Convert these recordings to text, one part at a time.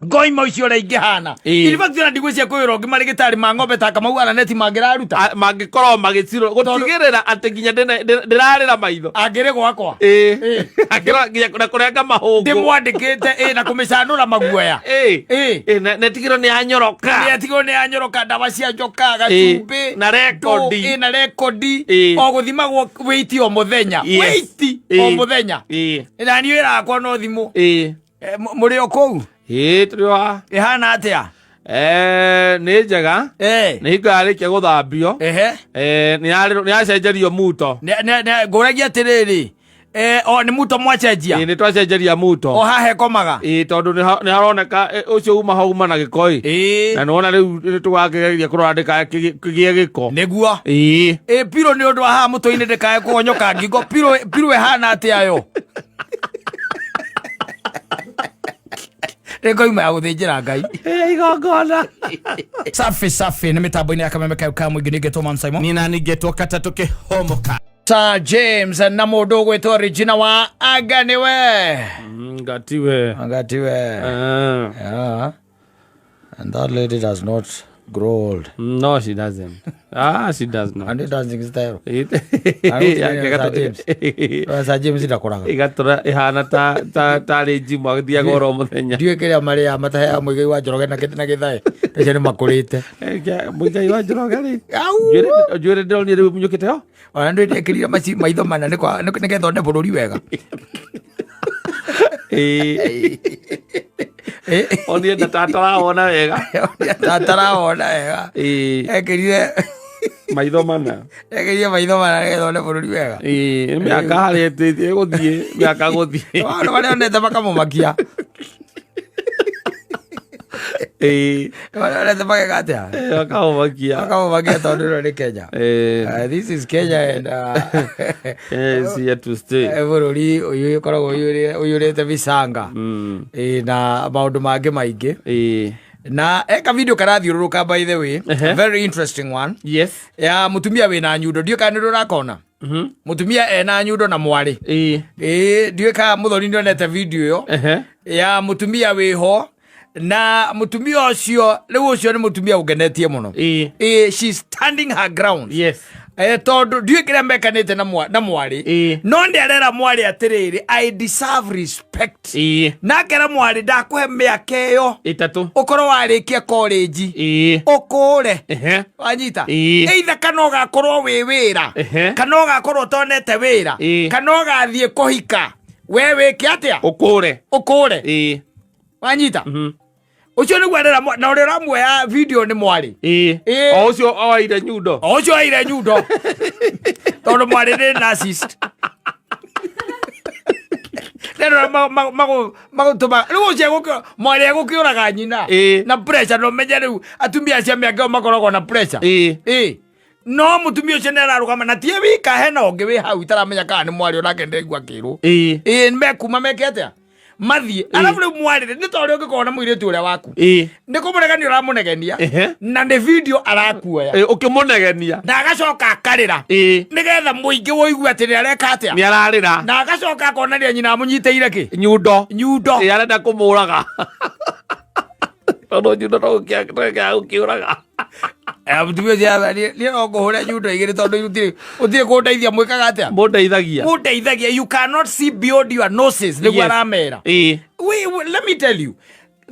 ngoima icio raingi hana ilivakiona ndigwicia kwiro ngimari gitari ma ng'ombe ta Kamau ana neti mangiraruta mangikorwo magiciro gutigirira ati nginya ndirarira maitho angire gwakwa angiro nginya kurenga mahungu ndimwandikite na kumicanura maguoya netigiro ni anyoroka ndawa cia njoka gacumbi na rekodi o guthimagwo weight o muthenya weight o muthenya na niyo irakwa no thimu muri o kou turiwa ihana atia ni njega ni ngarikia guthambio ni acenjerio muto nguragia atiriri ni muto mwacenjia ni twacenjeria muto o hahe komaga tondu ni haroneka ucio uma hauma na gikoi na nona riu tugageria kurandika kigie giko niguo piro ni undu wa ha muto-ini ndikae kuonyoka ngingo piro ihana atia yo Reko ima ya guthinjira Ngai igongona safi ni mitambo-ini ya Kameme ka mwingi ningetwo Man Simon ni na ningetwo Kata tukihomoka Sir James na mundu gwitwo Regina wa anga niwe ngatiwe and that lady does not grow old. No, she doesn't. She does not. And it doesn't style. Sir James ndakoraga igatura ihana ta reji magthia goro muthenya ndiwe kiria maria matahe muigai wa Njoroge na kiti na githae tece ni makurite muigai wa Njoroge ri njwire ndoni ri munyukite ho ona ndu ndekirira maitho mana ni gethonde bururi wega Oni ndataraona wega ekirire maitho mana gethonde bururi wega miaka harete guthie miaka guthie wana wale onete makamumakia wana onete makagatia makamumakia tondu ino ni Kenya. This is Kenya and is here to stay. Bururi uyu ikoragwo uyurite bicanga na maundu mangi maingi na eka video karathiururuka by the way very interesting one. Yes, ya mutumia wina nyundo ndio kana rurakona mutumia ena nyundo na mwari ndio ka muthoni ndonete video yo ya mutumia wiho na mutumia ucio riu ucio ni mutumia ugenetie muno she's standing her ground. Yes, tondu ndiwe kiria mekanite na mwari no nderera mwari atiriri I deserve respect na kera mwari ndakuhe miaka iyo itatu ukorwo warikia college ukure wanyita either kana ugakorwo wi wira kana ugakorwo tonete wira kana ugathie kuhika we wiki atia ukure wanyita ucio ni gwerera na uri ramuoya video ni mwari o ucio oire nyundo tondu mwari ni narcissist nero magutuma riu ucio mwari egukiuraga nyina na pressure no menye riu atumia cia miaka makoragwo na pressure no mutumia ucio nerarugama na tie wika hena ungi wi hau itaramenya kana ni mwari onake ndegua kiru mekuma mekete mathie alafu riu mwari ni tori ungikona muiritu uria waku ni kumuregania uramunegenia na ni video arakuoya ukimunegenia na agacoka akarira nigetha muingi woigua ati ni areka atia ni ararira na agacoka akonania nyina amunyiteire ki nyundo arenda kumuraga ono nyundo no ukiuraga mutumia cia ni onguhure nyundo igiri tondu utire kundeithia mwikaga atia mundeithagia you cannot see beyond your noses niguo aramera let me tell you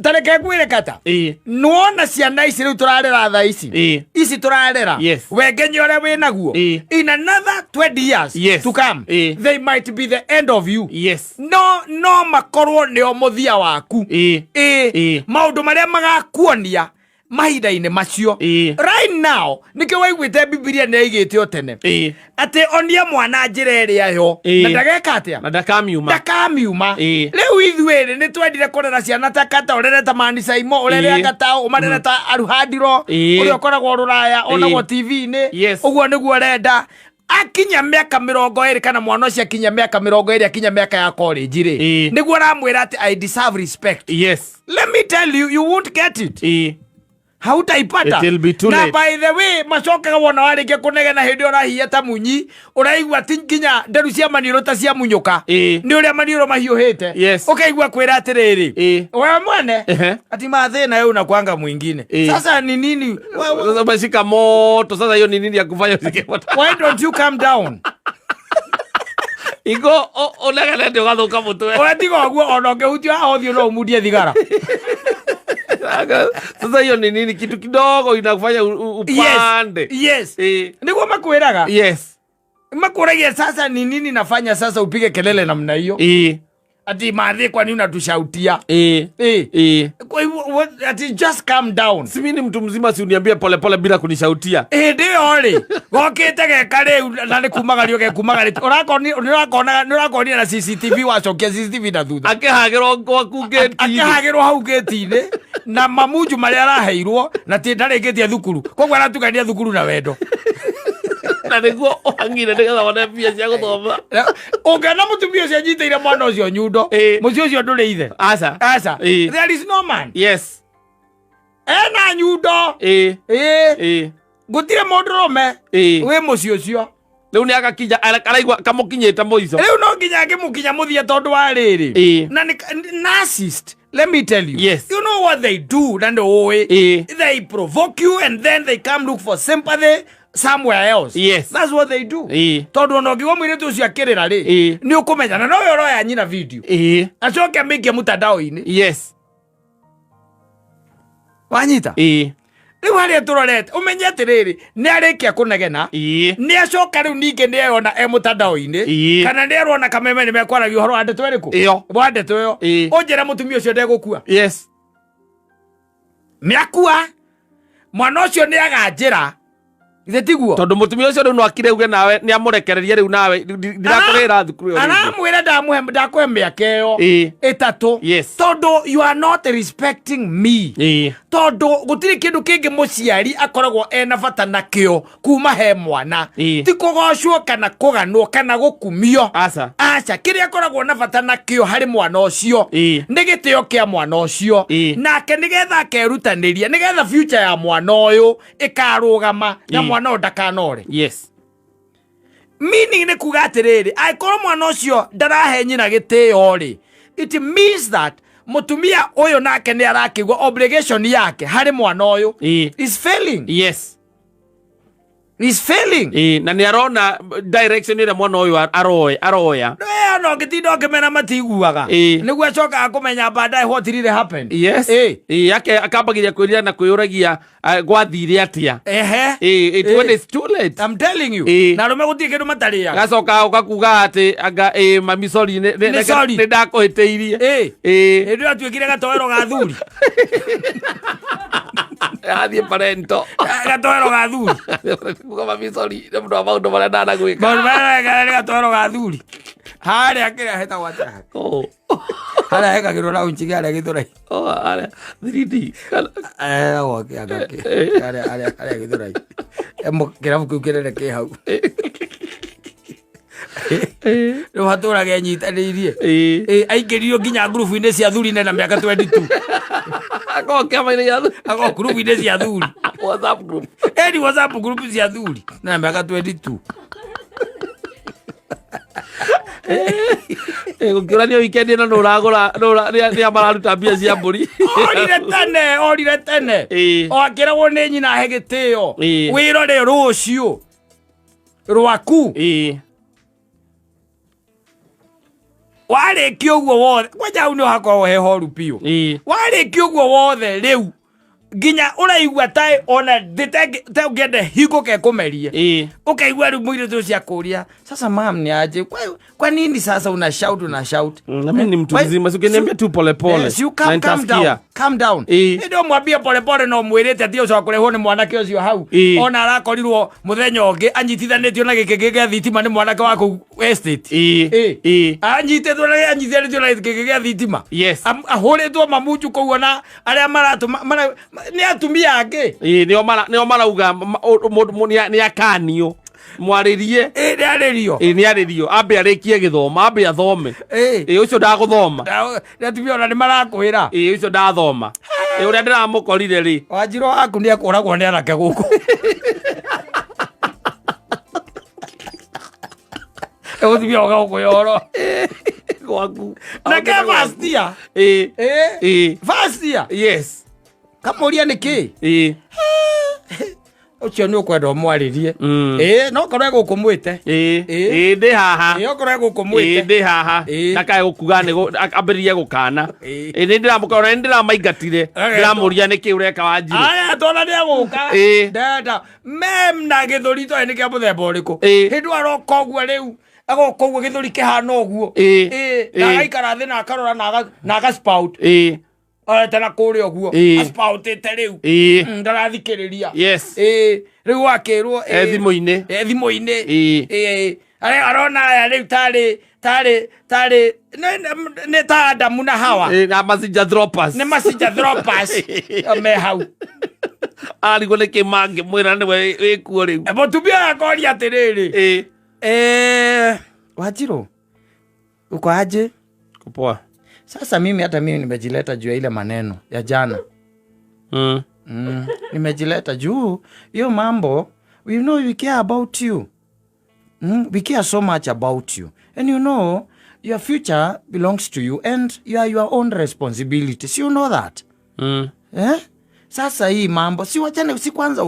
tareke kwire Kata nuona ciana ici riu turarera tha ici turarera wengenya uria winaguo in another 20 years to come they might be the end of you. No makorwo nio muthia waku maundu maria magakuonia mahinda-ini macio right now nikio waiguite Biblia ni igite otene ati onia mwana njira iria yo na ndageka atia na ndakamiuma riu ithuiri ni twendire kurera ciana ta Kata urere ta Man Simon urere Kata umarere ta Aruhandiro uria ukoragwo Ruraya onagwo TV-ini uguo niguo renda akinya miaka 20 kana mwana ucio akinya miaka 20 akinya miaka ya college ri niguo ramwira ati I deserve respect. Let me tell you, you won't get it. hautaipata. Na by the way macokaga wona warĩkia kũnegena hĩndĩ ũrahia ta munyi ũraigua ti nginya nderu cia maniũrũ ta cia munyũka nĩ ũrĩa maniũrũ mahiũhĩte ũkaigua kwĩra atĩrĩrĩ wewe mwene ati mathĩna yau na kwanga mwingine sasa ni nini sasa umeshika moto sasa hiyo ni nini ya kufanya usike moto? Why don't you calm down? Igo onagana ndio gathuka mutwe ũratiga ũguo ona ũngĩhutio haha ũthiũ no ũmundie thigara. Sasa hiyo ni nini? Kitu kidogo inakufanya upande. Yes. Niko makwiraga. Yes. Makuragia sasa ni nini nafanya sasa upige kelele namna hiyo? Ati madhi kwa nini unatushautia? Kwa hivyo ati just calm down. Si mimi ni mtu mzima, si uniambie pole pole bila kunishautia. Ndio ole. Gokete gekare na ni kumagario gekumagari. Urakoni na CCTV wacokia CCTV na thutha. Akihagirwo gwaku gate. Akihagirwo hau gate-inĩ na mamunju maria araheirwo na ti ndarĩkĩtie thukuru. Koguo aratukania thukuru na wendo. Na niguo ohangire nĩgetha wone mbia cia gũthoma. Ũngĩona mũtumia ũcio anyitĩire mwana ũcio nyundo, mũciĩ ũcio ndũrĩ ithe. Aca. There is no man. Yes. Ena nyundo. Gũtirĩ mũndũrũme wĩ mũciĩ ũcio. Rĩu nĩ agakinya araigua kamũkinyĩte mũico. Rĩu no nginya angĩmũkinya mũthia tondũ wa rĩrĩ. Na narcissist. Let me tell you. Yes. You know what they do, they provoke you and then they come look for sympathy somewhere else. Yes. That's what they do. Tondu ono ngiwa mwiritu ucio akirira ri ni ukumenya na no yoro ya nyina video. Acoke ambike mutandao-ini. Yes. Wanyita? Riu haria turorete umenye atiriri ni arikia kunegena ni acoka riu ninge ni eyona mutandao-ini kana ni erona kameme ni mekwaragia uhoro wa ndeto iriku wa ndeto yo unjira mutumia ucio ndegukua. Yes. Miakua mwana ucio ni aganjira tiguo tondu mutumia ucio riu no akire uge nawe ni amurekererie riu nawe ndirakurira thukuru yo aramwira ndakuhe miaka iyo itatu tondu you are not respecting me tondu gutiri kindu kingi muciari akoragwo ena bata nakio kuma he mwana ti kugocwo kana kuganwo kana gukumio. Aca kiria akoragwo na bata nakio hari mwana ucio ni gitio kia mwana ucio nake nigetha akerutaniria nigetha future ya mwana uyu ikarugama na mwana ndakanore. Yes. Meaning ni kuga atiriri aikorwo mwana ucio ndarahe nyina gitio ri it means that mutumia uyu nake ni arakigwa obligation yake hari mwana uyu is failing. Yes. Is failing. Na ni arona direction ira mwana uyu aroya no gitindo ngimena matiguaga niguo acoka akumenya baadaye what really happened. Yes. Yake akambagiria kwirira na kwiyuragia gwathire atia. When it's too late. I'm telling you. Na rume gutie kindu matariya gacoka ukakuga ati anga mami sorry ni ndakuhiteirie ndio atuikire gatoero ga thuri athie parento gatoero ga thuri kuga mami sorry ni mundu wa maundu maria ndanagwika gatoero ga thuri haria akira heta wata haria hekagirwo na unchi haria githurai haria 3D okay agake haria githurai kirabu kiu kirere ki hau no haturage nyitanĩirie aingĩririo nginya group-inĩ cia thuri na miaka 22 kama-inĩ ya thuri group-inĩ cia thuri WhatsApp group WhatsApp group cia thuri na miaka 22 gukĩũrania weekend ĩno nĩ mararuta mbia cia mbũri orire tene o akĩragwo nĩ nyina he gĩtĩo wĩrore rũciũ rwaku warĩkia ũguo wothe kwanja hau nĩ hakoragwo he horu biũ warĩkia ũguo wothe rĩu nginya uraigua tai ona te ungende hingũke kũmerie ukaigua rĩu mũirĩtu ũcio akũria sasa mam ni aje kwa nini sasa una shout na mimi ni mtu mzima ukiniambia tu pole pole calm down ndio mwambie pole pole no mwirĩte ati ũcio akũrehwo nĩ mwanake ũcio hau ona arakorirwo mũthenya ũngĩ anyitithanĩtio na gĩkĩngĩ gĩa thitima nĩ mwanake wa kũu estate anyitĩtwo na gĩkĩngĩ gĩa thitima ahũrĩtwo mamunju kũu ona arĩa maratũma ni atumia ake nio marauga ni akanio mwaririe ni aririo ni aririo ambe arikie githoma ambe athome ucio ndaguthoma ni atumia ona ni marakwira ucio ndathoma uria ndiramukorire ri Wanjiro aku ni akoragwo ni anake guku Euthibia oga ukuyoro gwaku nake first year first year yes kamuria niki ucio ni ukwenda mwaririe no korwe gukumwite ndi haha korwe gukumwite ndi haha ndakae gukuga ni ambiririe gukana ni ndiramukora ni ndiramaingatire ndiramuria niki ureka Wanjiro aya tona ni aguka ndenda mem na githuri to ni kia muthemba uriku hindu arokogwa riu agokogwa githuri kihana uguo agaikara thi na akarora na agaspout tena kuri uguo aspautite riu ndarathikiriria yes riu wakirwo thimo-ini arona aya riu tari ne ta Adamu na Hawa na messenger droppers ne messenger droppers me hau arigo ne kimange mwira ni we kuo riu mutumia akoria atiriri Wanjiro uko aje? Kupoa. Sasa hata mimi nimejileta juu ya ile maneno ya jana. Nimejileta juu hiyo mambo. We know we care about you. We care so much about you. And you know your future belongs to you and you are your own responsibility. So you know that. Sasa hii mambo si wachane, si kwanza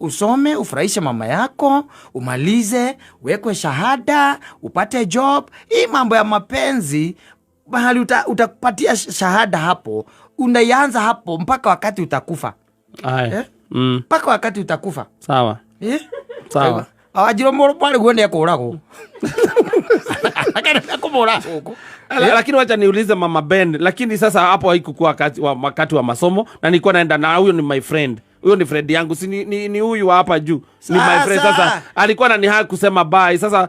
usome ufurahishe mama yako, umalize, wekwe shahada, upate job. Hii mambo ya mapenzi mahali utakupatia shahada hapo, unaianza hapo mpaka wakati utakufa. Mpaka wakati utakufa. Sawa. Sawa. Wanjiro mwari guone akorago. Lakini wacha niulize Mama Ben, lakini sasa hapo haikuwa wakati wa masomo na nilikuwa naenda na huyo ni my friend. Huyo ni friend yangu, si ni huyu hapa juu. Ni my friend sasa. Alikuwa ananihaa kusema bye. Sasa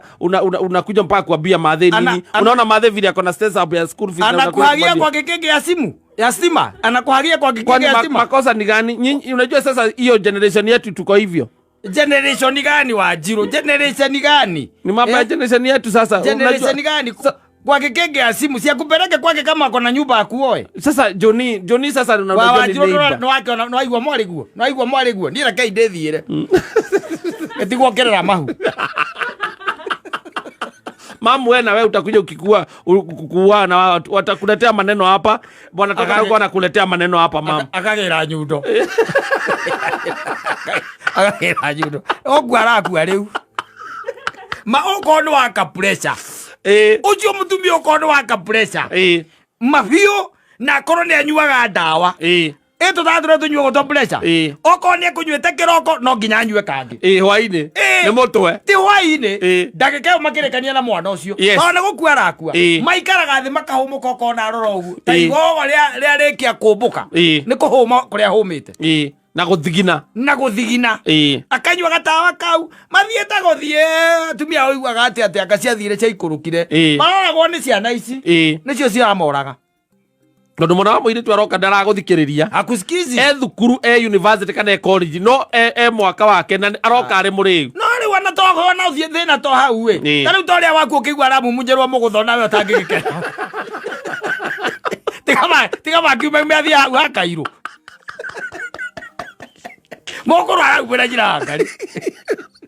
unakuja mpaka kuambia madhe nini? Unaona madhe vile yako na stress hapo ya school fees. Anakuhagia kwa kekeke ya simu. Ya stima. Anakuhagia kwa kekeke ya stima. Makosa ni gani? Unajua sasa hiyo generation yetu tuko hivyo. Generation gani Wanjiro? Generation gani? Ni mambo ya generation yetu sasa. Generation gani? Kwa kekeke ya simu si akupeleke kwake kama akona nyumba akuoe. Sasa Johnny sasa unajua ni neighbor. No aigwa mwari guo. Ni reke ndethiire. Etigwo kerera mahu. Mamu wewe na wewe utakuja ukikua na watakuletea maneno hapa. Bwana Takayuko anakuletea maneno hapa mama. Akagera nyundo. Akagera nyundo. Ogwara ku riu. Okono waka pressure. Ucio mutumia okono waka pressure. Mafio na korone anyuaga ndawa. Eto tathure tunyua goto pressure. Okone kunyuete kiroko no nginya anyue kangi. Hwaini. Ni mutwe. Ti hwaini. Ndagika makirekania na mwana ucio. Ona gukua arakua. Maikaraga thi makahumuka okona arora uguo. Taigo ria rikia kumbuka. Ni kuhuma kuria humite. Na guthigina. Akanyua gatawa kau. Mathieta guthie atumia oigwaga ati akaciathire cia ikurukire. Maroragwo ni ciana ici. Nicio ciamoraga. Tondu mwana wa muiritu aroka ndaraguthikiriria. Akusikizi. Thukuru university kana college no mwaka wake na aroka ari muriu. No ri wana toho na uthie thina to hau we. Tariu toria waku ukigwa ramu munjerwa muguthona we utangigikera. Tigama kiume meathia hau hakairu. Moko rara kwera jira ngari.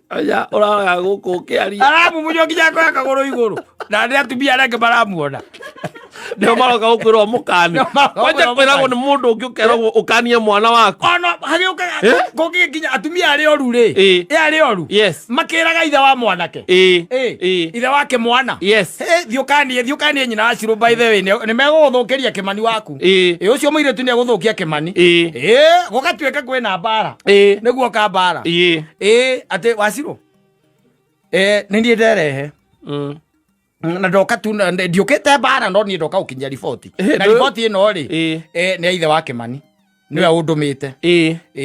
Aya ora guku kiari. Aramu munyo kinya ko yakagoro iguru. Na ndi atumia areke baramuona. Ndio maroka ukwirwo mukani. Wacha kwiragwo ni mundu ukiukeragwo ukanie mwana wako. Ono hagioka gogi kinya atumia ari oru ri. Ari oru. Yes. Makiraga ithe wa mwanake. Ithe wake mwana. Yes. Thiukanie nyina aciro by the way ni meguguthukiria kimani waku. Ucio muiretu ni aguthukia kimani. Gugatuika kwina mbara. Niguo ka mbara. Ate waciro. Ni ndie nderehe. Na ndoka tu ndiukite mbara no ni ndoka ukinya riboti. Na riboti ino ri ni ithe wa Kimani. Niwe undumite.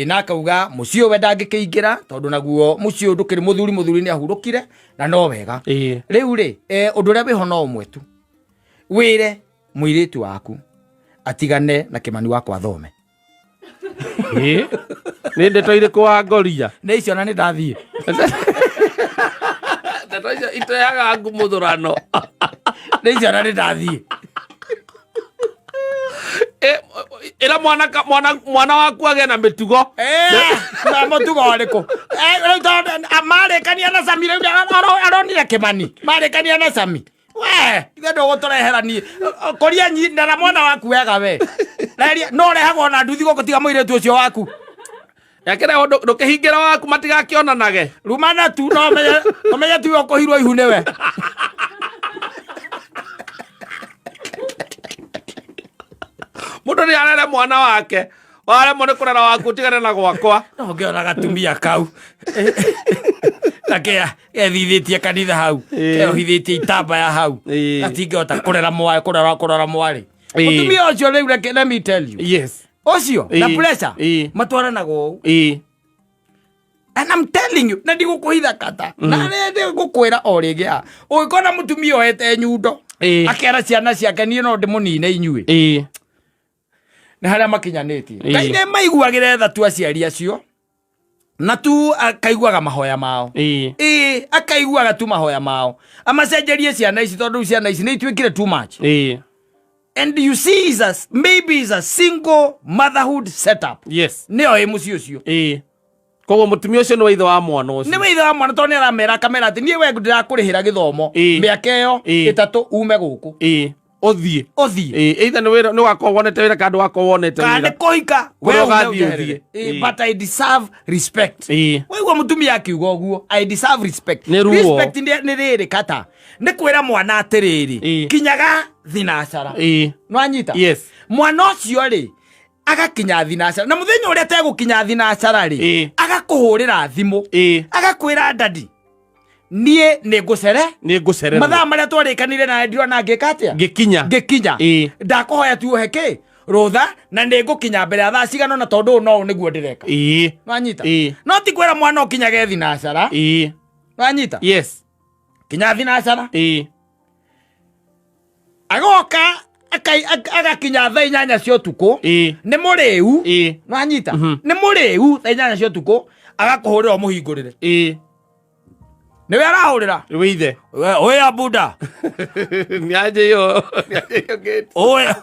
Na akauga mucio we ndangikeingira tondu naguo mucio ndukiri muthuri ni ahurukire na no wega. Riu ri undu ria wiho no umwe tu. Wire muiritu waku atigane na Kimani wakwa thome. Ni ndeto iriku wa ngoria. Ni icio na ni ndathie. Ndeto itoyaga ngumuthurano. Ni icio na ni ndathie. ira mwana waku age na mitugo na mutugo ariku marekania na Sami aronire Kimani marekania na Sami we ithe ndugutureherani koria nyina na mwana waku wega we no rehagwo na nduthi goko tiga muiretu ucio waku yakira ndukihingira waku matigakionanage rumana tu no meya tu okuhirwo ihu niwe mundu ni arere mwana wake wale mone kurera waku tigane na gwakwa no ngiona gatumia kau takea ethithitie kanitha hau keohithitie itambaya hau atingehota kurera mwari mutumia ucio riu let me tell you yes ucio na pressure matwaranago and I'm telling you na ndigukuhitha kata na rende gukwira o rigia ugikona mutumia ohete nyundo akera ciana ciake nie no ndimunine inyui na haria makinyanitie kaine maiguagire tha tu aciari acio na tu akaiguaga mahoya mao akaiguaga tu mahoya mao amacenjerie ciana ici tondu ciana ici ni itwikire too much and you see maybe is a single motherhood setup yes nio muci ucio koguo mutumia ucio ni waithe wa mwana ucio ni waithe wa mwana tondu aramera kamera ati nie we ndirakurihira githomo miaka iyo 3 ume guku othie either ni wako wonete wira kandu wako wonete wira kandi kuhika we ugathie but I deserve respect wewe mutumia akiuga uguo I deserve respect respect ni riri kata ni kwira mwana atiriri kinyaga thinacara no anyita yes mwana ucio ri agakinya thinacara na muthenya uria tegukinya thinacara ri agakuhurira thimu agakwira dadi nie nigucere mathaa maria twarikanire na ndirwa na ngikatia ngikinya ndakuhoya tu heke rutha na nigukinya mbere ya thaa cigano na tondu no niguo ndireka nwanyita no ti kwira mwana ukinyage thinacara nwanyita yes kinya thinacara agoka agakinya thaa 8 cia utuku ni muriu nwanyita ni muriu thaa 8 cia utuku agakuhurira muhingurire niwe arahurira withe oya buda niaje yo gate oya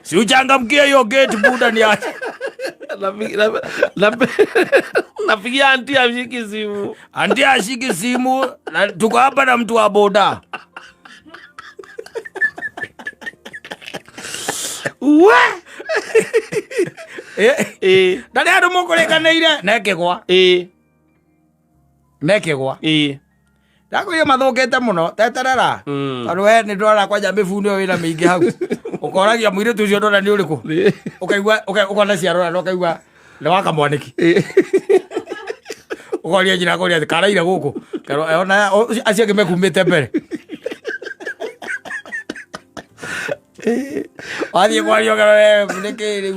si uchangamkie hiyo gate buda niaje nafikia anti ashiki simu tuko hapa na mtu wa boda ndari andu mukurekanire nekigwa ndakwire mathukite muno teterera tondu we ni ndwara kwanja mibundi wina mingi hau ukoragia mwire tu cio ndona ni uriku ukaigua ukona ciarora no kaigua ni waka mwaniki ukoria njira koria karaire guku ona acio angi mekumite mbere wathie kwario wewe mneke riu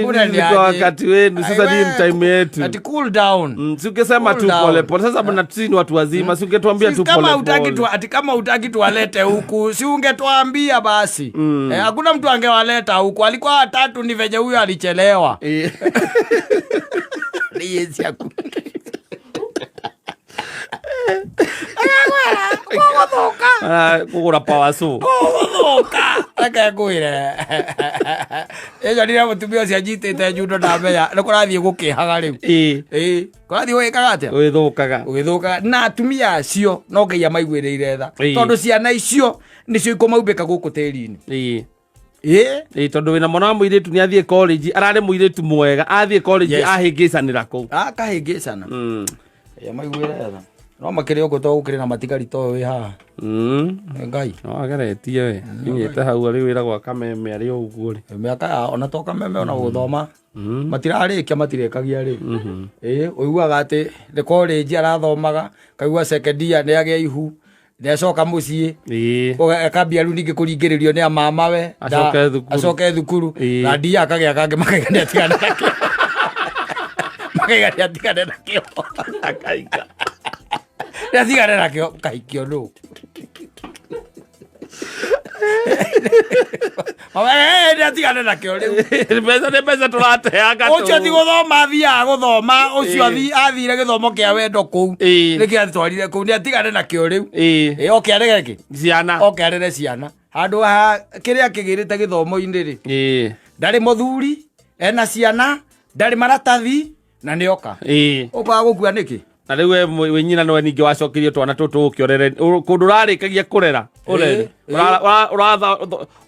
mbona ni wakati wenu sasa ni time yetu ati cool down ukisema tu pole pole sasa bwana sisi ni watu wazima si ungetuambia tu pole pole ati kama utaki tuwalete huku si ungetuambia basi hakuna mtu angewaleta huku alikuwa watatu ni venye huyo alichelewa ni yesi yaku kugura power so akakwire ejo ndira mutumia ucio anyitite njundo na meya ni kurathie gukihaga riu kurathie gwikaga atia ugithukaga na atumia acio no nginya maiguirire tha tondu ciana icio nicio ikumaumbika guku tiri-ini tondu wina mwana wa muiritu ni athie college arare muiritu mwega athie college ahingicanira kuu akahingicana ya maiguire tha no makire uko to ukire na matigari to wi ha ngai no ageretie we ninyete hau ari wira gwa kameme ari uguo ri miaka ona to kameme ona guthoma matirarikia matirekagia ri uiguaga ati the college arathomaga kaigua second year ni agia ihu necoka mucii akambia riu ningi kuringiririo ni mama we acoke thukuru na ndia akagia kangi makaigania atigane nakio makaigania atigane nakio akaiga atigane nakio kaikio no Ndatigane nakio riu. Mbeca tũrateanga. Ũcio ti gũthoma athiaga gũthoma, ũcio athire gĩthomo kĩa wendo kũu. Nĩkĩo atwarire kũu, nĩatigane nakio rĩu. Oke arege kĩ? Ciana. Oke arere ciana. Handũ ha kĩrĩa kĩgĩrĩte gĩthomo-inĩ rĩ. Ndarĩ mũthuri, ena ciana, ndarĩ maratathi, na nĩoka. Ũkaga gũkua nĩkĩ? Na rĩu we nyina nowe ningĩ wacokirie twana tũtũ ũkĩorere kũndũ ũrarĩkagia kũrera ũrere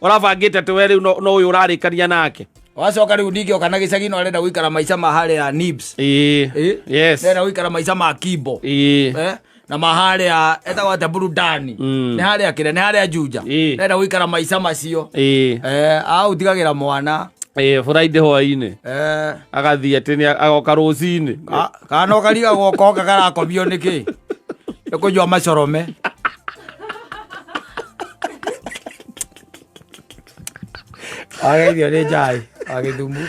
ũrabangĩte atĩ we rĩu no ũyũ ũrarĩkania nake. Wacoka rĩu ningĩ oka na gĩcagi no arenda gũikara maica ma harĩa Nibs. Yes. Arenda gũikara maica ma Kibo. Na maharĩa etagwo atĩa Burudani. Nĩ harĩa kĩrĩa, nĩ harĩa Juja. Arenda gũikara maica macio. Aũtigagĩra mwana. Friday hwainĩ agathiĩ atĩ agoka rũcinĩ kana ũkariga goka karakomio nĩkĩ nĩ kũnyua macorome. Ageithio nĩ njai agĩthumu.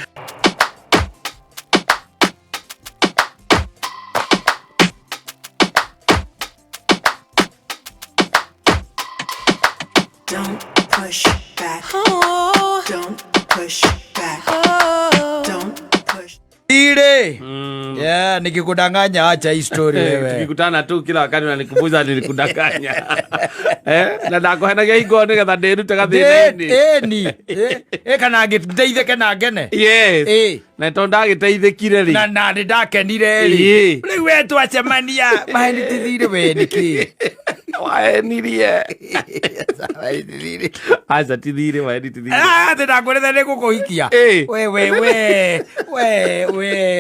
Don't push back. Don't push back. Don't push. Ire. Nikikudanganya acha hii story wewe. Tukikutana tu kila wakati unanikumbusha nilikudanganya. Na ndakuhenagia hingo nigetha ndĩrute gathĩna-inĩ. Kana ngĩteithĩke na ngene. Yes. Na to ndagĩteithĩkire rĩ. Na ndakenire rĩ. Rĩu we twacemania maheni tithire we nĩkĩ. Wahenirie. Aca tithire waheni tithire. Ndakwĩrĩte nĩngũkũhikia. We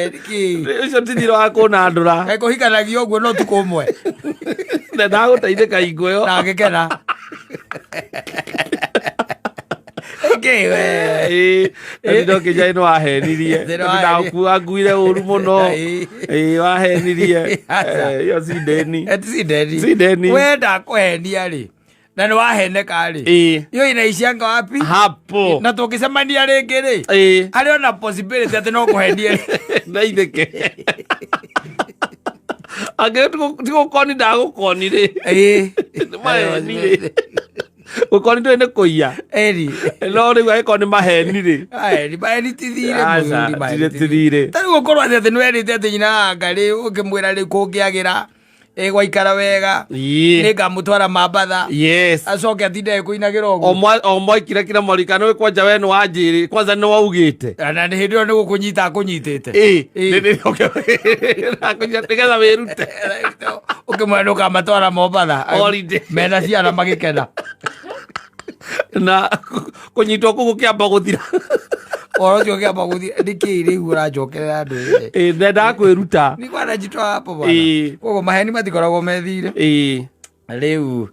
nĩkĩ. Ũcio tithire wa kũnandũra. Kũhikanagio ũguo no tukũ ũmwe. Na ndagũteithĩka hingo ĩyo. Na ngĩkena. Ndindo kĩnja ĩno wahenirie. Ndakua nguire ũru mũno. Wahenirie. Iyo si ndeni. Si ndeni. We ndakũhenia rĩ. Na nĩ waheneka rĩ. Iyo inaishianga wapi? Hapo. Na tũkĩcemania rĩngĩ rĩ. Harĩ ona possibility atĩ no kũhenie rĩ. Ndaithĩke. Angĩ tigũkoni ndagũkoni rĩ. Mahenire. Ũkoni ndũĩ nĩ kũiya. No rĩu agĩkorwo nĩ maheni rĩ. Maheni tithire. Tarĩu gũkorwo atĩ nĩ werĩte atĩ nyina Ngarĩ ũkĩmwĩra rĩu kũngĩagĩra gwaikara wega nĩngamũtwara Mambatha. Yes. Acoke atinde kũinagĩra ũguo. O mwaikire kira morika nĩwe kwanja we nĩ wanjĩrĩ kwanza nĩ waugĩte. Na hĩndĩ ĩyo nĩ gũkũnyita akũnyitĩte. Nĩgetha wĩrute. Ũkĩmwĩra nĩũkamatwara Mombatha. Mena ciana magĩkena. Na kũnyitwo kũu gũkĩamba gũthira. Oro ũcio ũkĩamba gũthira nĩkĩ rĩu ũracokerera andũ ĩrĩ. Ndendaga kwĩruta. Nĩ kwanajitwa hapo bwana. Koguo maheni matikoragwo methire. Rĩu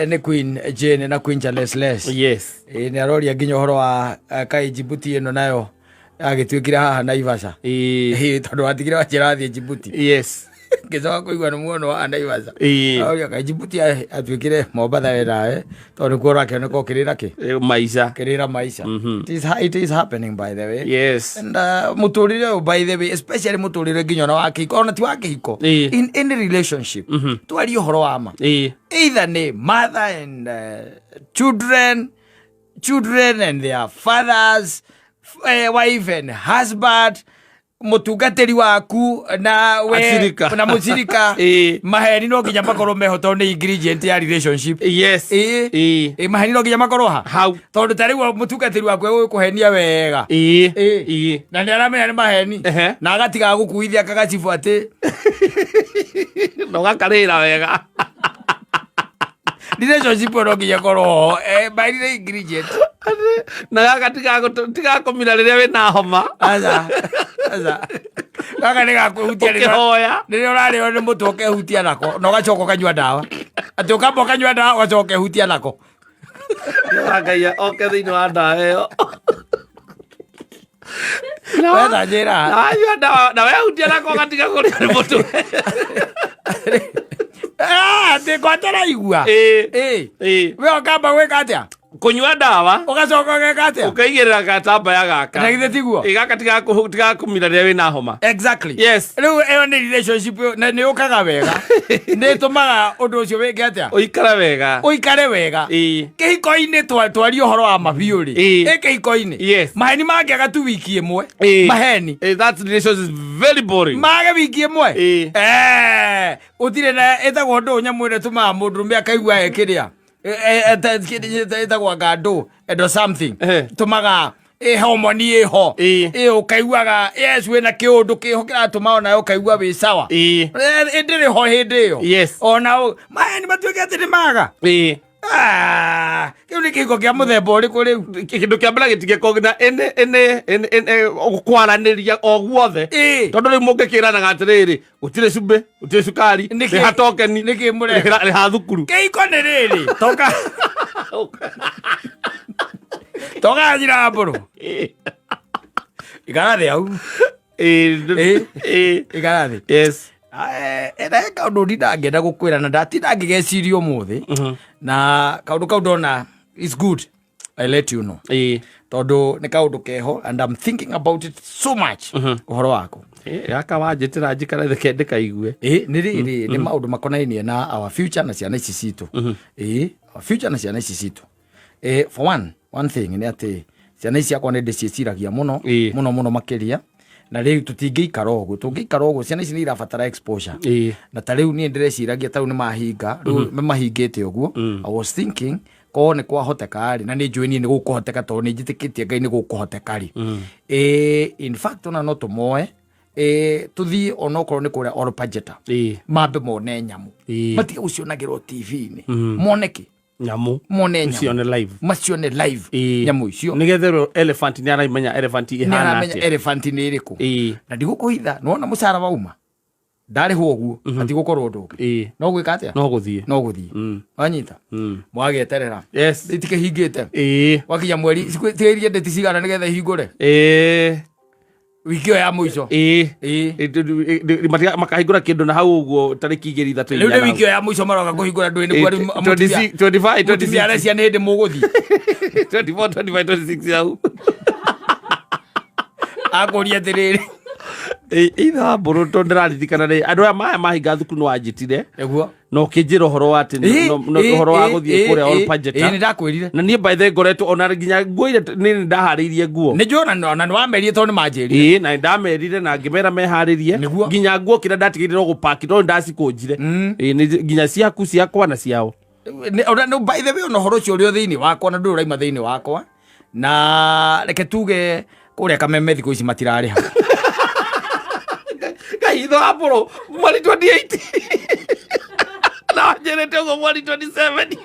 nĩ Queen Jane na Queen Charles Les. Yes. Nĩ aroria nginya ũhoro wa kaĩ Djibouti ĩno nayo agĩtuĩkire haha Naivasha. Tondũ watigire wanjĩra athiĩ Djibouti. Yes. Ngĩcoka kũigua nĩ muono wa Naivasha. Aroria kaĩ Djibouti atuĩkire Mombatha wena tondũ kuo rakĩoneka ũkĩrĩra kĩ? Maisha. Kĩrĩra maisha. It is happening by the way. Yes. And mũtũrĩre by the way, especially mũtũrĩre nginya ona wa kĩhiko, ona ti wa kĩhiko. In any relationship. Twarie ũhoro wa ma. Either nĩ mother and children and their fathers, wife and husband, mũtungatĩri waku na we na mũcirika. Maheni no nginya makorwo meho tondũ nĩ ingredient ya relationship. Yes. Maheni no nginya makorwo ha tondũ ta rĩu mũtungatĩri waku egũkũhenia wega. Na nĩ aramenya nĩ maheni na agatiga gũkuithia kagacibu atĩ no gakarĩra wega. Relationship no nginya korwo by the ingredient. Na gaka tigakomira rĩrĩa wĩna homa. Gaka nĩ gakwĩhutia rĩrĩa ũrarĩo nĩ mũtũ ũkehutia nako na ũgacoka ũkanyua ndawa. Atĩ ũkamba ũkanyua ndawa ũgacoka ũkehutia nako. Ngai oke thĩinĩ wa ndawa ĩyo. Wetha njĩra. Anyua ndawa na wehutia nako ũgatiga kũrĩa nĩ mũtũ. Atĩ kwatara igua. We ũkamba gwĩka atĩa? kunywa dawa ugacoka gekatia ukaigirira gatamba ya gaka na githe tiguo igaka tiga kumira ria wina homa. Exactly. Yes. Riu eyo ni relationship na ni ukaga wega ni tumaga undu ucio weke atia uikare wega kihiko-ini twari uhoro wa mabiuri kihiko-ini yes maheni mangiaga tu wiki imwe maheni that relationship is very boring mage wiki imwe utire na etagwo ndu nyamwire tumaga mundurume akaigua ekiria etagwo gandu edo something tumaga homoni ho ukaiguaga yes wena kiundu kiho kiratuma ona ukaigua wi sawa ndiri ho hindi yo yes ona maheni matuike ati ni maga kiu ni kiko kia muthemba uriku riu kindu kia mbere gitige kogina ene kwaraniria o guothe tondu riu mungikiranaga atiriri gutire cumbi gutire cukari ni hatokeni ni kimure ni hathukuru kiko ni riri toka njira mburu igarathi au igarathi yes ere kaundu ndinangenda gukwira na ndatinda ngigeciria umuthi na kaundu kau ndona is good I let you know tondu ni kaundu keho and I'm thinking about it so much uhoro wako gaka wanjitira njikara theke ndikaigue ni riri ni maundu makonainie na our future na ciana ici citu our future na ciana ici citu for one thing ni ati ciana ici akwa nende cieciragia muno muno makiria na riu tutingĩikara ũguo tũngĩikara ũguo ciana ici nĩ irabatara exposure na ta riu niĩ ndĩreciragia ta riu nĩ mahinga riu mahingĩte ũguo I was thinking ko nĩ kwahoteka rĩ na nĩ njũĩ niĩ nĩ gũkũhoteka tondũ nĩ njĩtĩkĩtie Ngai nĩ gũkũhoteka rĩ in fact ona no tũmoe tuthii onokorwo nĩ kũrĩa Olpajeta mambe mone nyamu matige gũcionagĩrwo TV-inĩ moneke nyamu mone nyamu macione live nyamu icio nigetherwo elephant ni araimenya elephant ihana atia elephant ni iriku na ndigukuhitha nona mucara wauma ndari ho guo atigukorwo ndu no gwika atia no guthie wanyita mwageterera yes itike hingite wakinya mweri tigerie ndeti cigana nigetha hingure wiki ya muico makahingura kindu na hau uguo tariki 3 riu ni wiki ya muico maroga kuhingura ndu ni kwari 25 arecia ni ndi muguthi 26 yau akuria tiriri itha mburu to ndiraririkana ni andu aya maya mahinga thukuru no anjitire eguo no kinjira uhoro wa ati no uhoro wa guthie kuria Olpajeta ni ndakwirire na nie by the ngoretwo ona nginya nguo ile ni ndahariirie nguo ni njona na nwamerie to ni manjiri na ndamerire na ngimera mehariirie nginya nguo kira ndatigirira gupaki to ndacikunjire nginya ciaku ciakwa na ciao no by the way no horo cio rio thiini wakwa na ndu uraima thiini wakwa na reke tuge kuria kameme thiko ici matirari ha kaitho aporo mwali 28 na jerete go mwali 27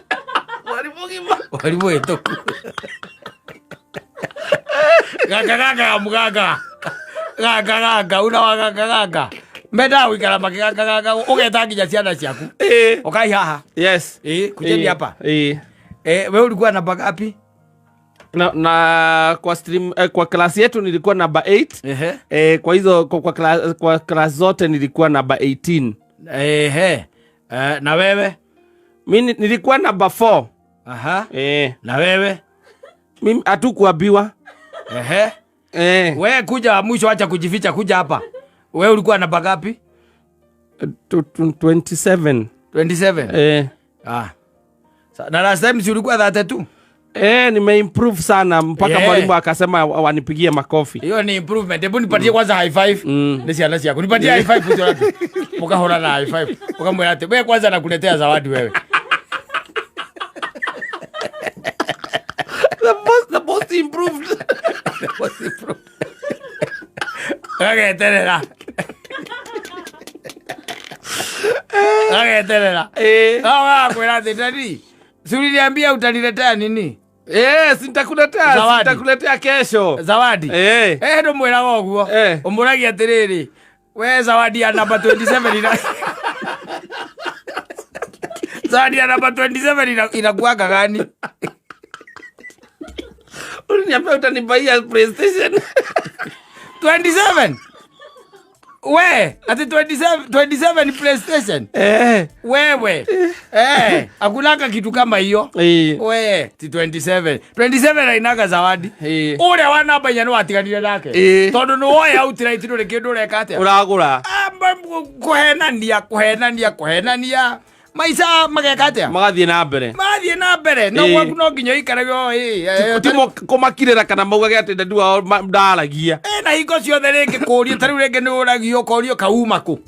mwali mugima mwali mwetuku gaga una wagaga meda wikara magigaga ugeta nginya ciana ciaku ukai haha yes kujeni hapa wewe ulikuwa namba ngapi na kwa stream kwa class yetu nilikuwa namba 8 kwa hizo kwa class zote nilikuwa namba 18 na wewe mimi nilikuwa namba 4 na wewe mimi hatukuambiwa wewe kuja mwisho, acha kujificha, kuja hapa. Wewe ulikuwa namba ngapi? 27. 27? Na last time si ulikuwa 32? Nimeimprove sana mpaka mwalimu akasema wanipigie makofi. Hiyo ni improvement. Hebu nipatie kwanza high five. Nisiana yako. Nipatie high five kutoka wapi? Mkahora na high five. Ukamwelate. Wewe kwanza nakuletea zawadi wewe. The most improved. The most improved. Okay, tenela. Okay, tenela. Kwelate nani? Suri niambia utaniletea nini? Sitakuletea kesho. Zawadi? Ndo mwela woguo. Umuragi atiriri. We zawadi ya namba 27 ina. Zawadi ya namba 27 inakuanga gani? Uliniambia utanibaia PlayStation. 27? We, ati 27 PlayStation. Wewe. Akunaka kitu kama hiyo. We, ti 27. 27 hainaga zawadi. Ule wana banya no atiganire nake. Tondu no oya outright no kindu reka atia. Uragura. Kuhenania. Maisa mageka atia. Magathie na mbere. No gwaku no nginya ikaragio timo kumakirira kana mauga ati ndu ndaragia. Na hiko ciothe ringi kurio tariu ringi ni uragio kurio kauma ku.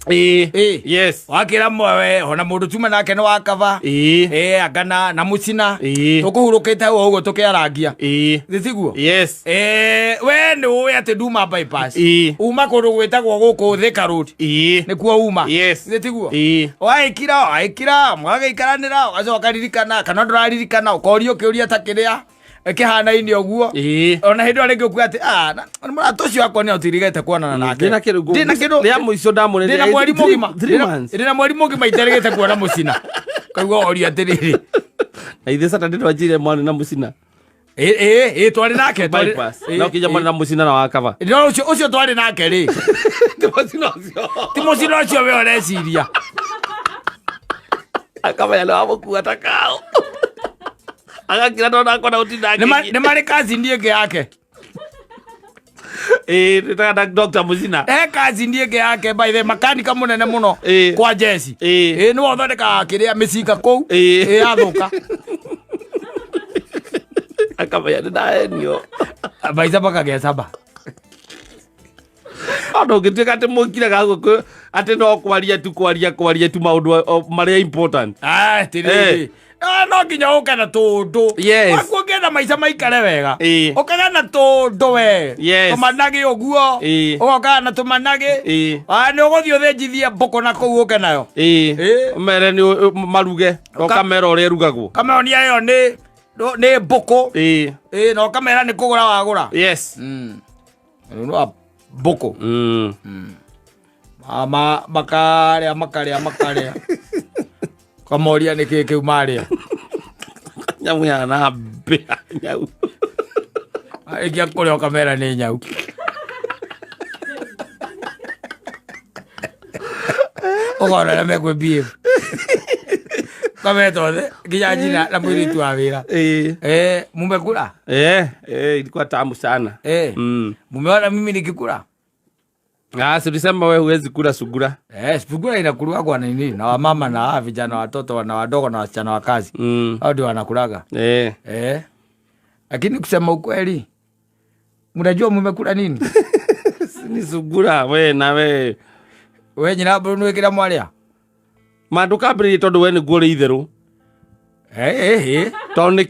Yes. Wakira mwe ona mundu tuma nake no wakava. Agana na mucina. Tukuhurukite ho ugo tukiaragia. Thitiguo. Yes. We ni uwe ati Duma bypass. Uma kundu gwitagwo guku Thika Road. Nikuo uma. Yes. Thitiguo. Waikira mwagaikaranira wacokaririkana kana nduraririkana ukorio kiuria ta kiria kihana-ini oguo ona hindu aringi ukuga ati murata ucio wakwa ni utirigete kuonana nake ndina kindu ria muico ndamune ndina mweri mugima iterigete kuona mucina kaigua oria atiriri na ithe Saturday twajire mwana na mucina twari nake no kija mwana na mucina na wakava no ucio twari nake ri ti mucina ucio we oreciria akaba yalo amuku atakao agakira ndona kona utinaki ne mari kazi ndiye yake nitaka Dr. Mucina kazi ndiye yake by the makanika munene muno kwa Jesse ni wothondeka kiria micika kou athuka akaba yalo ndaenio baisa baka gesaba ando giteka ati mukire gaguku ati no kwaria tu maundu maria important tiri no nginya ukana tundu wakuongera maica maikare wega ukaga na tundu we tumanage uguo ugoka na tumanage ni uguthii uthinjithie mboko na kuu uke nayo mere ni maruge no kamera uria rugagwo kameonia yo ni mboko no kamera ni kugura wagura no boko mama makaria kamoria ni kiki umaria nyamu ya na bia nyau ikia kule kamera ni nyau ogora na mekwe bie kamera tode kijajina na mwili tu awira mumekula ilikuwa tamu sana mumeona mimi nikikula tulisema wewe huwezi kula sugura sugura inakuliwa kwa nini na wamama na vijana watoto na wadogo na wasichana wa kazi hao ndio wanakulaga lakini kusema ukweli mnajua mmekula nini ni sugura we na we nyina Bruno wekira mwalia manduka bri tondu we ni gure itheru tondu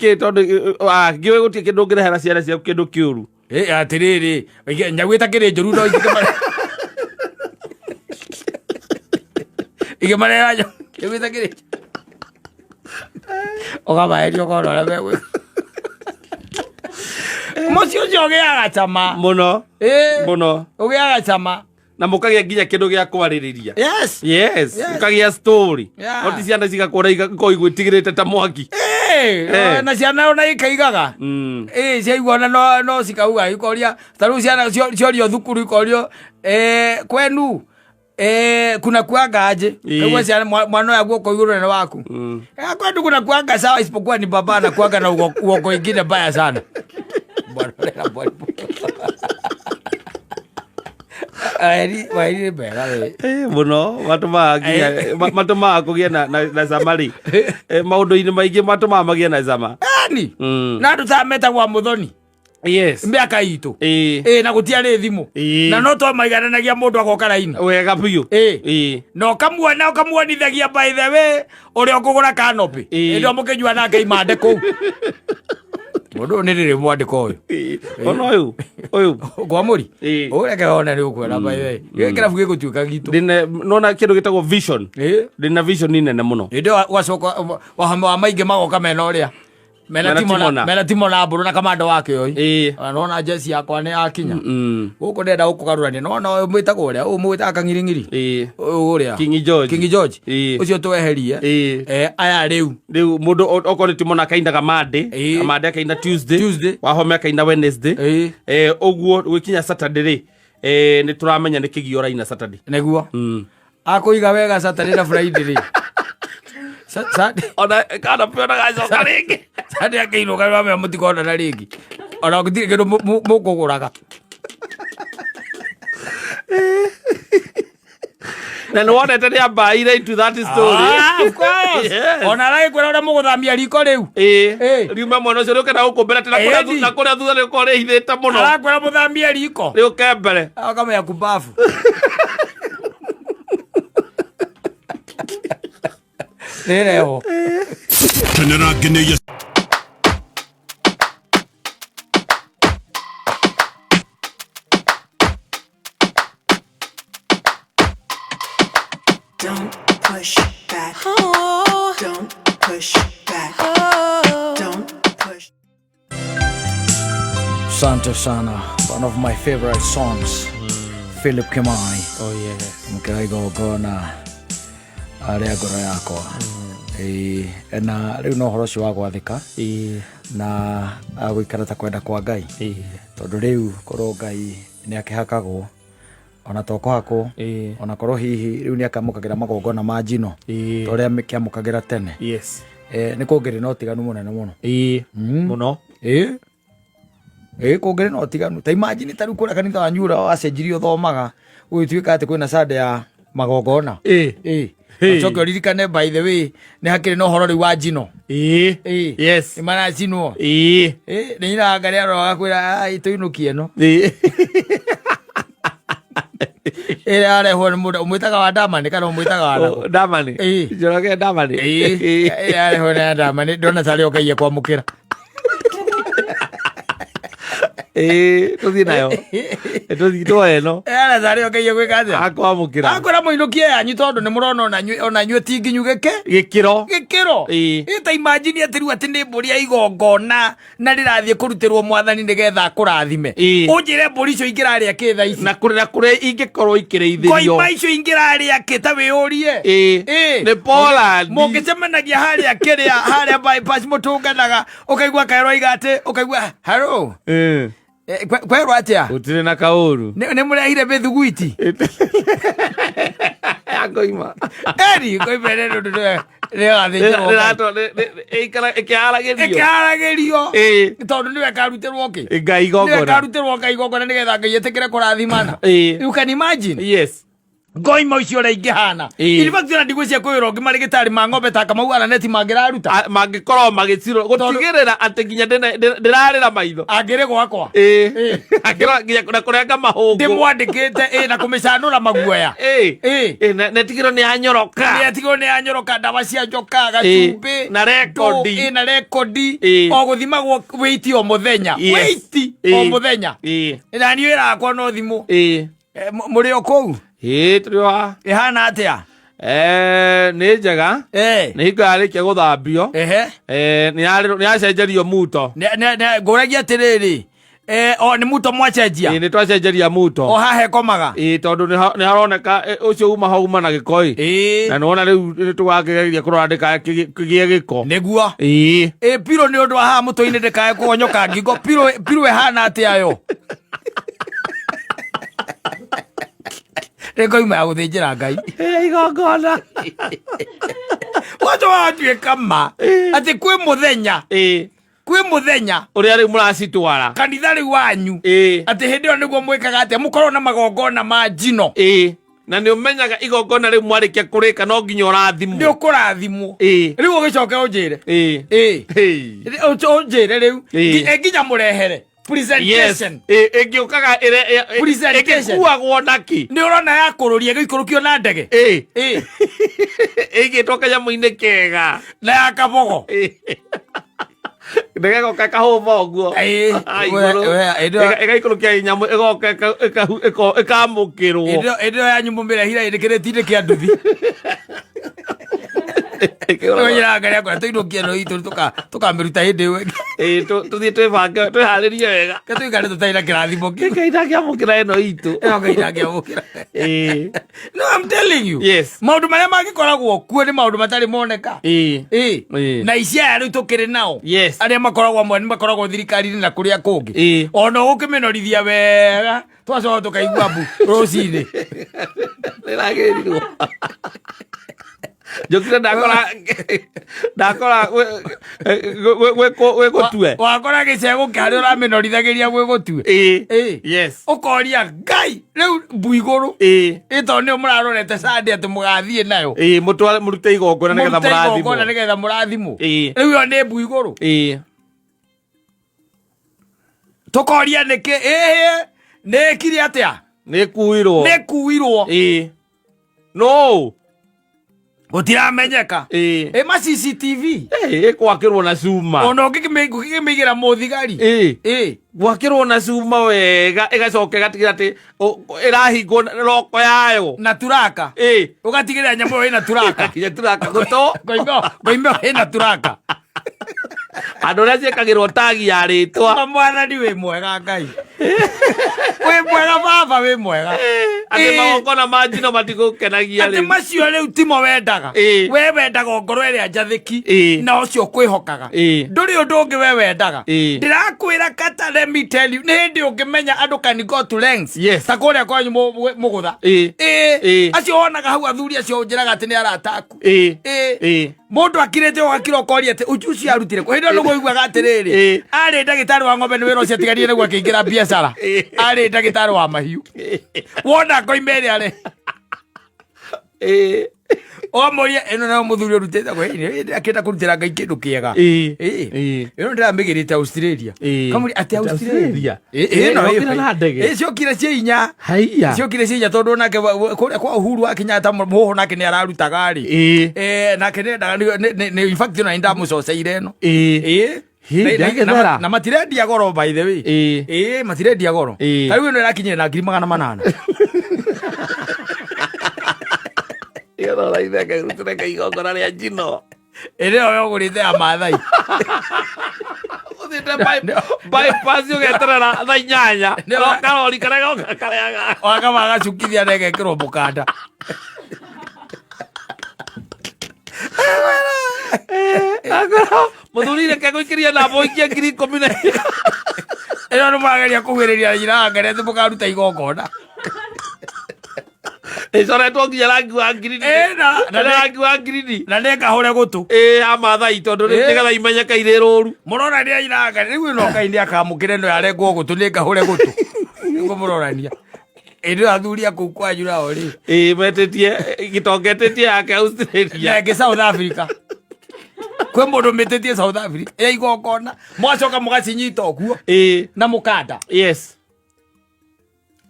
giwe gutie kindu ngirehera ciana ciaku kindu kiuru atiriri nyagwita kiri njuru no igemarera nyagwita kiri ogabaerio kono lewe mocio jogeaga chama muno ogeaga chama na mukagia nginya kindu gia kwaririria yes mukagia story oti ciana cigakora igwitigirite ta mwaki na ciana ona ikaigaga ciaiguana no cikauga ikoria taru ciana ciorio thukuru ikorio kwenu kuna kuanga aje kwa ciana mwana ya guoko iguru na waku kwetu kuna kuanga sawa isipokuwa ni baba na kuanga na uoko ingine baya sana bwana wairi bega we muno matuma kugia na zamari maundu-ini maingi matuma magia na zama na tutameta kwa muthoni miaka itu na gutiari thimu na no to maigananagia mundu agoka raini wega biu no kamuonithagia by the way uri okugura kanopi ndio mukijua nake imande ku mundu ni riri mwandiko uyu ono uyu kwa muri ureke ona ri ukwera by the way gikira fuge gutuika gitu nona kindu gitagwo vision ndina vision nene muno ndio wacoka wa maingi magoka mena uria mena timona mburu na kamando wake oi anona jesi yakwa ni akinya guko ndenda gukugarurania no mwitagwo uria umwita Kang'irig'iri uria King George ucio tweherie aya riu mundu okore timona kaindaga Monday akaina Tuesday wahome akaina Wednesday oguo gwikinya Saturday nĩ tũramenya nĩ kĩgio raina Saturday nĩguo akũiga wega Saturday na Friday rĩ ona kana pĩona gacoka rĩngĩ Saturday akĩinũka wamenya mũtikona na rĩngĩ ona gũtirĩ kĩndũ mũkũgũraga na nĩ wonete nĩ ambaire into that story of course ona arakwĩra ũrĩa mũgũthamia riko rĩu riuma mwena ũcio rĩũke na gũkũmbĩra tĩ na kũrĩa thutha rĩũkorwo rĩhithĩte mũno arakwĩra mũthambie riko rĩũke mbere akamenya kumbafu nĩreho tenera nginyĩria Don't push back. Don't push back. Don't push. Asante sana, one of my favorite songs. Philip Kimani. Oh yes. Mkaigogona aria ngoro yakwa. Na riu no horo cio wa gwathika. Na agũikara ta kwenda kwa Ngai. Tondu riu korwo Ngai ni akihakagwo ona toko hako ona korwo hihi riu ni akamukagira magogona ma njino toria mikiamukagira tene ni kungiri no tiganu munene muno muno kungiri no tiganu ta imagine ta riu kura kanitha wa nyura wacenjirio thomaga gwituika ati kwina sande ya magogona Choke ririkane by the way ni hakiri no horo riu wa njino yes imana njino ni iraangaria ro gakwira ituinukie no areho mũndũ ũmwĩtaga wa Damani kana ũmwĩtaga wa Damani Njoroge Damani areho na Damani ndona tarĩ okaie kwamũkĩra tũthiĩ nayo tũthiĩ twoe no ara tarĩ okaie gwĩka atĩa akwamũkĩra akwĩra mũinũkie yanyu tondũ nĩ mũrona ona nyuĩ ti nginyu gĩkĩro ta imagine atĩ rĩu atĩ nĩ mbũri ya igongona na rĩrathiĩ kũrutĩrwo Mwathani nĩgetha akũrathime ũnjĩre mbũri icio ingĩrarĩa kĩ thaa ici na kũrĩa ingĩkorwo ikĩrĩithĩrio koima icio ingĩrarĩa kĩ ta wĩyũrie nĩ Poland mũngĩcemanagia harĩa bypass mũtũnganaga ũkaigua kaĩrwo igatĩ ũkaigua hello kwerwo atia utirĩ na kaũru nĩ mũrehire mĩthuguiti yakoima koimere ĩkĩharagĩrio tondũ nĩwe karutĩrwo kĩ Ngai igongona nĩgetha Ngai etĩkĩre kũrathimana you can imagine yes ngoima icio ũrĩa ingĩhana in fact ona ndigwĩcia kwĩrwo ũngĩ marĩgĩtarĩ ma ng'ombe ta Kamau Araneti mangĩraruta mangĩkorwo magĩcirwo gũtigĩrĩra atĩ nginya ndĩrarĩra maitho angĩrĩ gwakwa nginya kũrenga mahũngũ ndĩmwandĩkĩte na kũmĩcanũra maguoya netigĩrwo nĩ yanyoroka ndawa cia njoka gacumbĩ na rekondi o gũthimagwo wĩiti o mũthenya na niĩ ĩrakwa no thimũ mũrĩ o kũu tũrĩ ĩhana atĩa nĩ njega nĩ hingo yarĩkia gũthambio nĩ yacenjerio muto ngũragia atĩrĩrĩ nĩ muto mwacenjia nĩ twacenjeria muto o haha ekomaga tondũ nĩ haroneka ũcio uma na gĩko na nĩwona rĩu nĩ tũgakĩgeria kũrora ndĩkagĩe gĩko nĩguo piro nĩ ũndũ wa haha mũtwe-inĩ ndĩkae kũgonyoka ngingo piro ĩhana atĩa yo Rekoima ya gũthĩnjĩra Ngai igongona watu watuĩka ma atĩ kwĩ mũthenya ũrĩa rĩu mũracitwara kanitha rĩu wanyu atĩ hĩndĩ ĩyo nĩguo mwĩkaga atĩa mũkorwo na magongona ma njino na nĩ ũmenyaga igongona rĩu mwarĩkia kũrĩka no nginya ũrathimwo nĩ ũkũrathimwo rĩu ũgĩcoke ũnjĩre ũnjĩre rĩu nginya mũrehere presentation ĩngĩũkaga ĩgĩkuagwo naki nĩ ũrona yakũrũria gĩikũrũkio na ndege ĩigĩtwo kanyamũ-inĩ kega na ya kabogo ndege ĩgoka ĩkahũma ũguo ĩgaikũrũkia nyamũ ĩgoka ĩkamũkĩrwo ĩndĩ ĩyo yanyu mũmĩrehire ĩrĩkĩrĩti-inĩ kĩa nduthi Oya ngare kwa tuinukie no itu tukambiruta hindi we. Tuthie twibanga twiharirie wega. Tuikare tutaira kirathimo ki. Ngai amukira ino itu. Ngai amukira. No, I'm telling you. Yes. Maundu maria magikoragwo kuo ni maundu matari moneka. Na icia riu tukiri nao. Yes. Aria makoragwo amwe ni makoragwo thirikari-ini na kuria kungi. Ona ukimenorithia wega twacoka tukaigua mbu rucini. Niragirirwo. Jokira ndakora we gotue. Wakora gicego kiari uramenorithagiria gwe gotue. Yes. Ukoria Ngai riu mbu iguru. Ito ni murarorete Sunday ati mugathie nayo. Murute igongona nigetha murathimo. Igongona nigetha murathimo. Riu yo ni mbu iguru. Tukoria niki nekiri atia? Nekuirwo. No. Utiramenyeka. Ma CCTV. Gwakirwo na cuma. Ona ngikimigira muthigari. Gwakirwo na cuma wega igacoka igatigira ati irahingwo roko yayo. Na turaka. Ugatigira nyamu ina turaka. Kinya turaka guto. Ngoimbo ina turaka. Andu aria ciekagirwo tagi ya ritwa. Mwathani wi mwega Ngai. Wi mwega baba wi mwega. Ati magongona ma njino matigukenagia riu. Ati macio riu timo wendaga. We wendaga ngoro iria njathiki na ucio kwihokaga. Nduri undu ungi we wendaga. Ndirakwira kata, let me tell you, ni hindi ungimenya andu can go to lengths. Ta kuria kwanyu mugutha. Acio wonaga hau athuri acio njiraga ati ni arataku. Mundu akirete ugakira ukoria ati ujuci arutire ku hinda nugo igwaga atiriri ari ndagitari wa ng'ombe ni wira ucio atigarie niguo akingira biacara ari ndagitari wa mahiu wona koimere ari o moria eno na muthuri urutete ko akenda kurutira Ngai kindu kiega eno ndiramigirite Australia kamuri ati Australia no ciokire ciinya ciokire ciinya tondu nake kwa Uhuru wa Kenyatta muho nake ni ararutaga ri nake ne in fact no inda mucoceire no na matirendia goro by the way matirendia goro kariu no irakinyira na 800,000 Yo la idea que usted que iba con área chino. Ere oyo gurite ya mathai. Usted bypass yo que entra na nyanya. No karoli karaga. Waka maga chukithia ndege kiro bukanda. Agora, muthuri ke guikiria na boikia ngiri 10. Ero no magaria kuhwereria njira ngare thubukaruta igongona. Sore to nginya rangi wa green. Na rangi wa green. Na ndeka hore gutu. Amathai tondu nigetha imenyeka ire ruru. Murora ria iranga riu no kaindi akamukire ndo yare go gutu nika hore gutu. Ngo murorania. Endo athuri aku kwanyu rao ri. Metetie gitongetetie yake Australia. Yake South Africa. Kwe mundu metetie South Africa. Igongona. Mwacoka mugacinyita okuo. Na mukanda. Yes.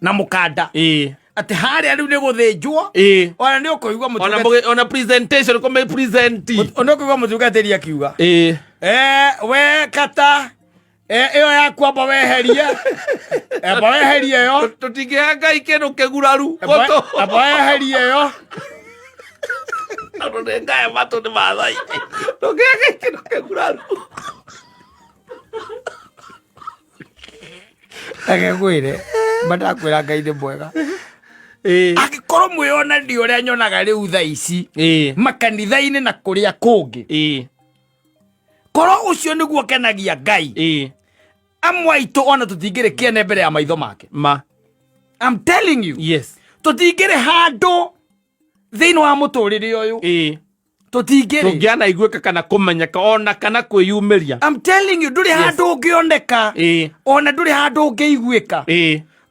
Na mukanda. Ati hari ari ni guthinjwo ona ni ukuigwa mutugati ona presentation ko me present ona ukuigwa mutugati akiuga we kata iyo yakwa ba weherie ba weherie yo tutingianga ikeno keguraru goto ba weherie yo ando ndenga mato ni mathai tutingianga ikeno keguraru agegwire badakwira Ngai ni mwega agikorwo mwiyona ndi uria nyonaga riu tha ici makanitha-ini na kuria kungi korwo ucio niguo kenagia Ngai amwe aitu ona tutingire kiene mbere ya maitho make I'm telling you tutingire handu thiini wa muturire uyu tutingire tungiana iguika kana kumenyeka ona kana kwiyumiria I'm telling you nduri handu ungioneka ona nduri handu ungiiguika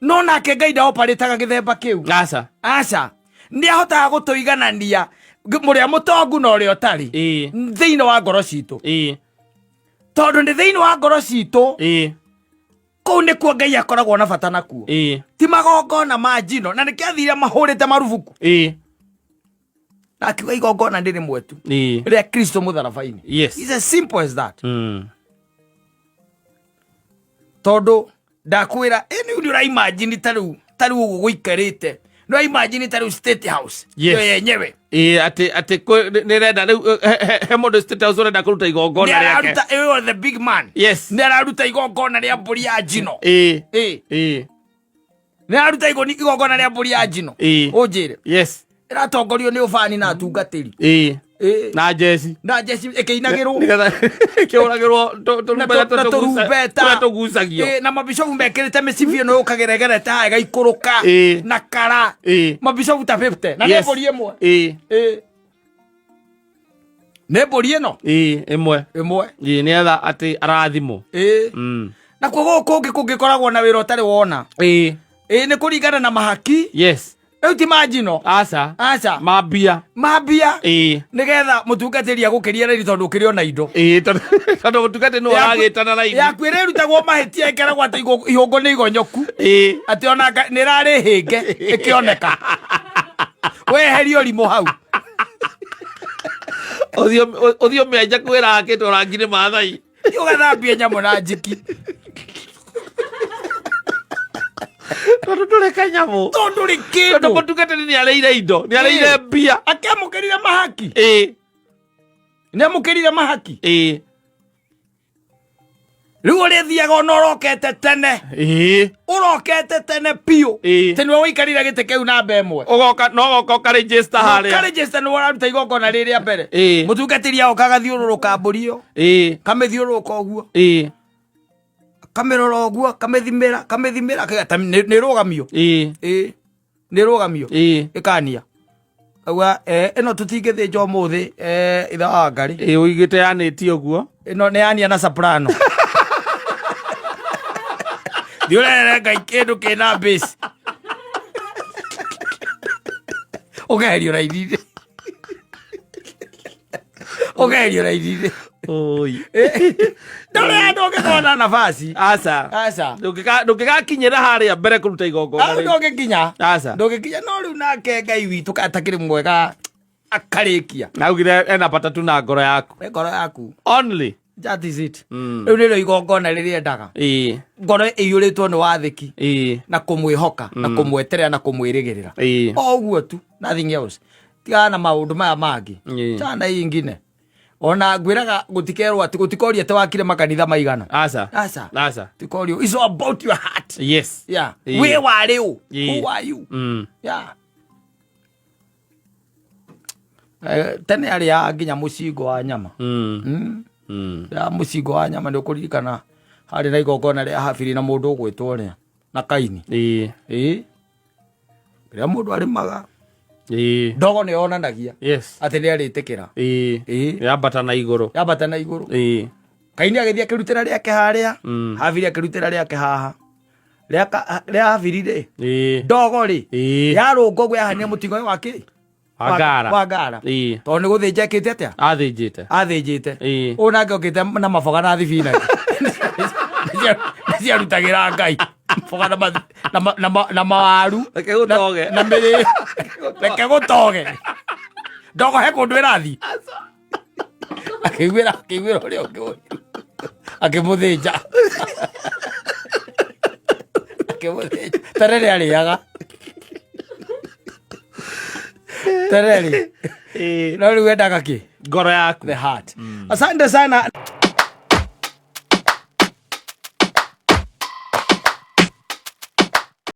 no nake Ngai ndaoparitaga githemba kiu aca ni ahotaga gutuiganania muria mutongu na uria utari thiini wa ngoro citu tondu ni thiini wa ngoro citu kuu nikuo Ngai akoragwo na bata nakuo ti magongona ma njino na nikiathire mahurite marubuku na akiuga igongona ndiri mwetu ria Kristo mutharabaini it's as simple as that tondu ndakwira ni uri imagine taru ugu guikarite no imagine tari State House Yes. yo yenyewe ati nirenda riu he mundu State House urenda kuruta igongona riake yo the big man yes niraruta igongona ria mburi ya njino niraruta igongona ria mburi ya njino unjire yes iratongorio ni ufani na atungatiri na jesi ikiinagirwo kiuragirwo turumbeta tugusagio na mabicobu mekirite micibio no ukageregerete haga ikuruka na kara mabicobu ta 50 na nebori imwe nebori ino imwe nietha ati arathimo na kwa guku kungikoragwo na wira utari wona ni kuringana na mahaki yes Euti majino aca mambia nigetha mutungatiri agukiria riri tondu ukirio na indo tondu mutungatiri no aragitana na indo yakwire rutagwo mahitia ikeragwo ati ihongo ni igonyoku ati ona nirari hinge ikioneka weherio rimo hau othio menja kwira akitwo rangire mathai ugathambia nyamo na njiki tondu ndureka nyamo tondu ri kindu tondu mutungatiri ni areire indo ni areire mbia akiamukirire mahaki ni amukirire mahaki riu urithiaga ona urokete tene urokete tene piu tene wikarire gite kiu namba imwe ugoka no ugoka register haria register ni wararuta igongona riria mbere mutungatiri agoka thiururuka mburio kamithiururuka uguo kamerora uguo kamethimira akagata ni rugamio ni rugamio ikania agwa eno tutingithinja umuthi itha wa ngari uigite yaniti uguo eno ni ania na soprano diurere ngai kindu kina base ugerio raithire oi ndore ndoge kona nafasi aca ndugigakinyira haria mbere kuruta igongona ndoge kinya aca ndoge kinya no riu nake ngai witu katakiri mwega akarikia naugire ena bata tu na ngoro yaku only that is it riu niro igongona riria ndaga ngoro iyuritwo ni wathiki na kumwihoka na kumweterera na kumwirigirira oguo tu nothing else tigana na maundu maya mangi chana ingine ona ngwiraga gutikerwo ati gutikoria te wakire makanitha maigana aca tikorio is all about your heart yes yeah we ware who are you yeah tene ari ya nginya mucingo wa nyama ya mucingo wa nyama ni ukuririkana hari na igongona ria Habili na mundu ugwitwo ria na Kaini ria mundu arimaga ndogo ni onanagia ati ni aritikira yambata na iguru Kaini agithia akirutira riake haria Habili akirutira riake haha ria Habili ri ndogo ri yarungo gwe hania mutingo wake wagara to ni guthinja akite atia athinjite una ngokite na maboga na thibina ciarutagira ngai mboga na mawaru na miri reke gutoge ndogo he kundu irathi akigwira uria ungi akimuthinja tarere ariaga tarere no riu endaga ki ngoro yaku the heart asante sana.